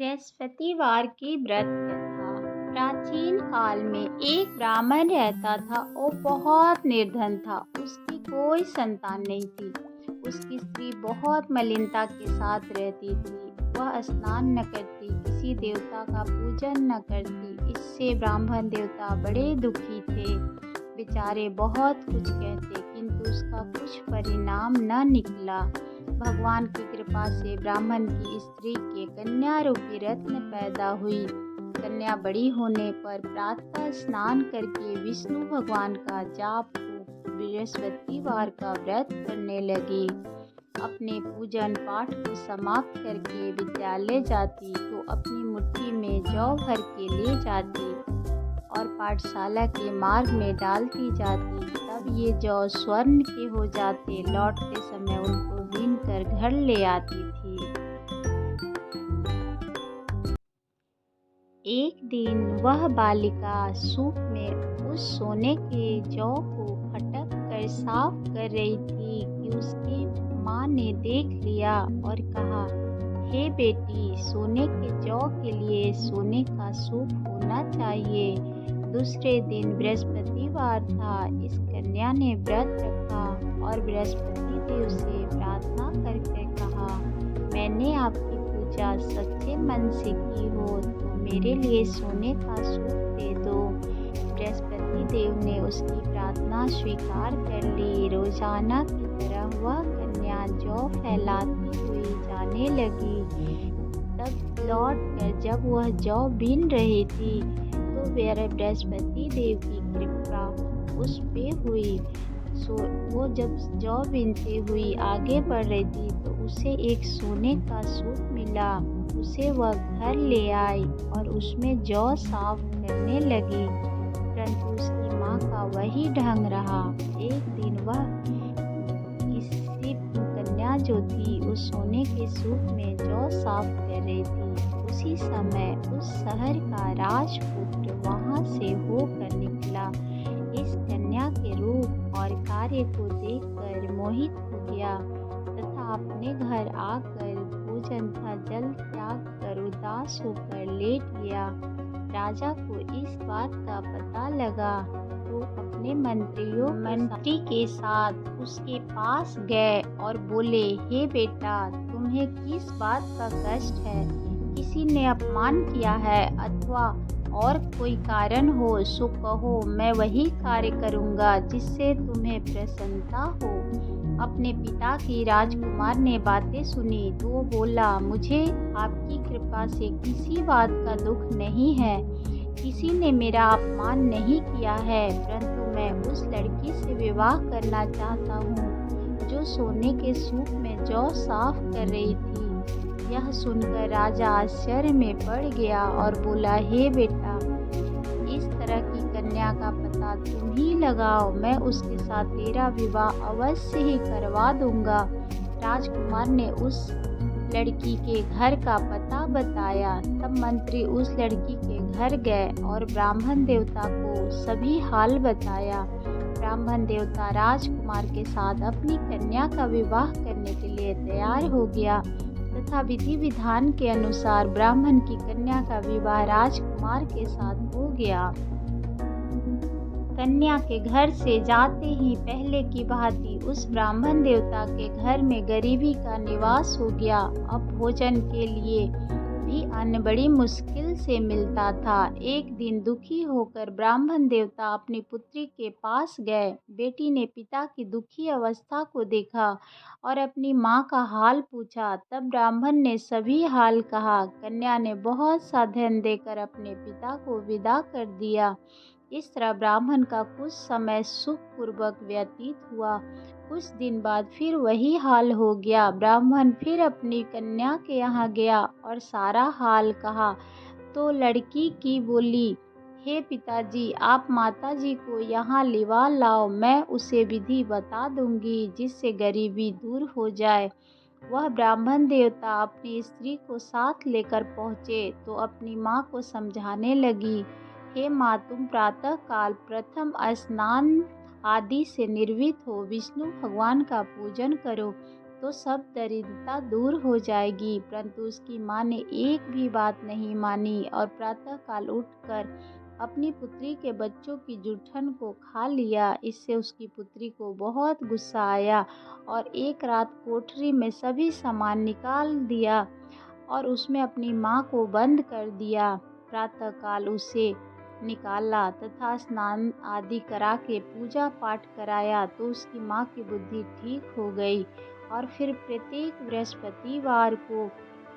बृहस्पतिवार की व्रत कथा। प्राचीन काल में एक ब्राह्मण रहता था। वो बहुत निर्धन था। उसकी कोई संतान नहीं थी। उसकी स्त्री बहुत मलिनता के साथ रहती थी। वह स्नान न करती, किसी देवता का पूजन न करती। इससे ब्राह्मण देवता बड़े दुखी थे। बेचारे बहुत कुछ कहते, किंतु उसका कुछ परिणाम न निकला। भगवान की कृपा से ब्राह्मण की स्त्री के कन्या रूपी रत्न पैदा हुई। कन्या बड़ी होने पर प्रातः स्नान करके विष्णु भगवान का जाप को बृहस्पतिवार का व्रत करने लगी। अपने पूजन पाठ को समाप्त करके विद्यालय जाती तो अपनी मुट्ठी में जौ भर के ले जाती और पाठशाला के मार्ग में डालती जाती। तब ये जौ स्वर्ण के हो जाते। लौटते समय उनको बीन कर घर ले आती थी। एक दिन वह बालिका सूप में उस सोने के जौ को फटक कर साफ कर रही थी कि उसकी माँ ने देख लिया और कहा, हे बेटी, सोने के जौ के लिए सोने का सूप होना चाहिए। दूसरे दिन बृहस्पतिवार था। इस कन्या ने व्रत रखा और बृहस्पति देव से प्रार्थना करके कहा, मैंने आपकी पूजा सच्चे मन से की हो तो मेरे लिए सोने का सूप दे दो। बृहस्पति देव ने उसकी प्रार्थना स्वीकार कर ली। रोजाना की तरह वह कन्या जौ फैलाती हुई जाने लगी। तब लौट कर जब वह जौ बीन रही थी तो बृहस्पति देव की कृपा उस पे हुई। वो जब जौ बीनते हुई आगे बढ़ रही थी तो उसे एक सोने का सूप मिला। उसे वह घर ले आई और उसमें जौ साफ करने लगी, परंतु उसकी माँ का वही ढंग रहा। एक दिन वह किसी कन्या जो थी उस सोने के सूप में जौ साफ कर रही थी। उसी समय उस शहर का राजपुत्र वहां से होकर निकला। इस कन्या के रूप और कार्य को देखकर मोहित हो गया तथा अपने घर आकर भोजन तथा जल त्याग कर उदास होकर लेट गया। राजा को इस बात का पता लगा तो अपने मंत्री के साथ उसके पास गए और बोले, हे बेटा, तुम्हें किस बात का कष्ट है? किसी ने अपमान किया है अथवा और कोई कारण हो सो कहो, मैं वही कार्य करूँगा जिससे तुम्हें प्रसन्नता हो। अपने पिता की राजकुमार ने बातें सुनी तो वो बोला, मुझे आपकी कृपा से किसी बात का दुख नहीं है। किसी ने मेरा अपमान नहीं किया है, परंतु मैं उस लड़की से विवाह करना चाहता हूँ जो सोने के सूप में जौ साफ कर रही थी। यह सुनकर राजा आश्चर्य में पड़ गया और बोला, हे बेटा, इस तरह की कन्या का पता तुम ही लगाओ। मैं उसके साथ तेरा विवाह अवश्य ही करवा दूंगा। राजकुमार ने उस लड़की के घर का पता बताया। तब मंत्री उस लड़की के घर गए और ब्राह्मण देवता को सभी हाल बताया। ब्राह्मण देवता राजकुमार के साथ अपनी कन्या का विवाह करने के लिए तैयार हो गया तथा विधि विधान के अनुसार ब्राह्मण की कन्या का विवाह राजकुमार के साथ हो गया। कन्या के घर से जाते ही पहले की भांति उस ब्राह्मण देवता के घर में गरीबी का निवास हो गया। अब भोजन के लिए भी अन्न बड़ी मुश्किल से मिलता था। एक दिन दुखी होकर ब्राह्मण देवता अपनी पुत्री के पास गए। बेटी ने पिता की दुखी अवस्था को देखा और अपनी माँ का हाल पूछा। तब ब्राह्मण ने सभी हाल कहा। कन्या ने बहुत सा धन देकर अपने पिता को विदा कर दिया। इस तरह ब्राह्मण का कुछ समय सुखपूर्वक व्यतीत हुआ। कुछ दिन बाद फिर वही हाल हो गया। ब्राह्मण फिर अपनी कन्या के यहाँ गया और सारा हाल कहा तो लड़की की बोली, हे पिताजी, आप माताजी को यहाँ लिवा लाओ। मैं उसे विधि बता दूंगी जिससे गरीबी दूर हो जाए। वह ब्राह्मण देवता अपनी स्त्री को साथ लेकर पहुँचे तो अपनी माँ को समझाने लगी, हे माँ, तुम प्रातः काल प्रथम स्नान आदि से निर्वित हो विष्णु भगवान का पूजन करो। तो सब दरिद्रता दूर हो जाएगी। परंतु उसकी माँ ने एक भी बात नहीं मानी और प्रातःकाल उठकर अपनी पुत्री के बच्चों की जूठन को खा लिया। इससे उसकी पुत्री को बहुत गुस्सा आया और एक रात कोठरी में सभी सामान निकाल दिया और उसमें अपनी माँ को बंद कर दिया। प्रातःकाल उसे निकाला तथा स्नान आदि करा के पूजा पाठ कराया तो उसकी माँ की बुद्धि ठीक हो गई और फिर प्रत्येक बृहस्पतिवार को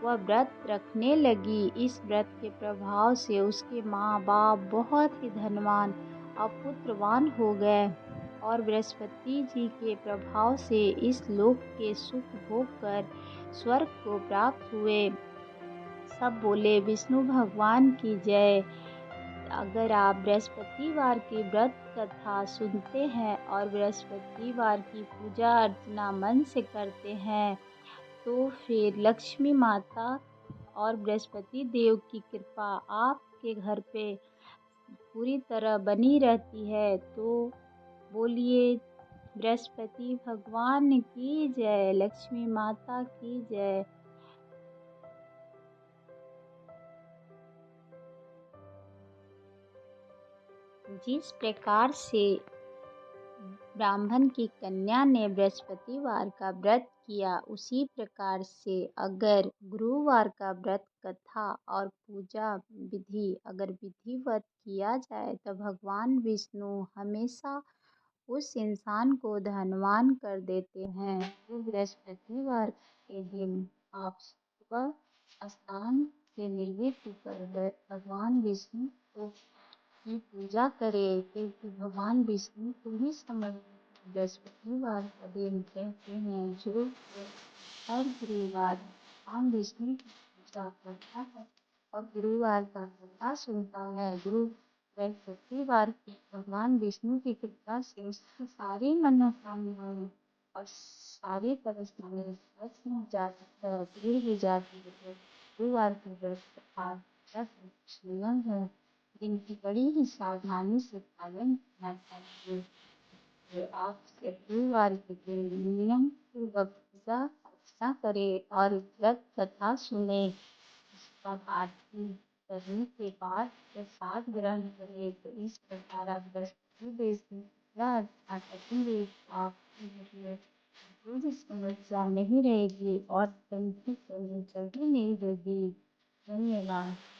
वह व्रत रखने लगी। इस व्रत के प्रभाव से उसके माँ बाप बहुत ही धनवान और पुत्रवान हो गए और बृहस्पति जी के प्रभाव से इस लोक के सुख भोग कर स्वर्ग को प्राप्त हुए। सब बोले विष्णु भगवान की जय। अगर आप बृहस्पतिवार की व्रत कथा सुनते हैं और बृहस्पतिवार की पूजा अर्चना मन से करते हैं तो फिर लक्ष्मी माता और बृहस्पति देव की कृपा आपके घर पे पूरी तरह बनी रहती है। तो बोलिए बृहस्पति भगवान की जय, लक्ष्मी माता की जय। जिस प्रकार से ब्राह्मण की कन्या ने बृहस्पतिवार का व्रत किया, उसी प्रकार से अगर गुरुवार का व्रत कथा और पूजा विधि अगर विधिवत किया जाए तो भगवान विष्णु हमेशा उस इंसान को धनवान कर देते हैं। तो बृहस्पतिवार के दिन आप सुबह स्नान से निर्वृत्त होकर भगवान विष्णु को की पूजा करें, क्योंकि भगवान विष्णु को ही समय बृहस्पतिवार का दिन कहते हैं। जो हर गुरुवार भगवान विष्णु की पूजा करता है और गुरुवार का कथा सुनता है, गुरु बृहस्पतिवार की भगवान विष्णु की कृपा से उसकी सारी मनोकामनाएं और सारी परेशानियां खत्म हो जाती है, दूर हो जाती है। गुरुवार की व्रत कथा नियम है जिनकी बड़ी ही सावधानी से पालन करना चाहिए। तो आप गुरुवार के दिन नियम पूर्वक पूजा अर्चना करें और व्रत कथा सुने। उसका आरती करने के बाद प्रसाद ग्रहण करें। तो इस प्रकार आप बृहस्पति देव की पूजा अर्चना करेंगे आपकी कोई समस्या नहीं रहेगी और जल्दी नहीं रहेगी। धन्यवाद।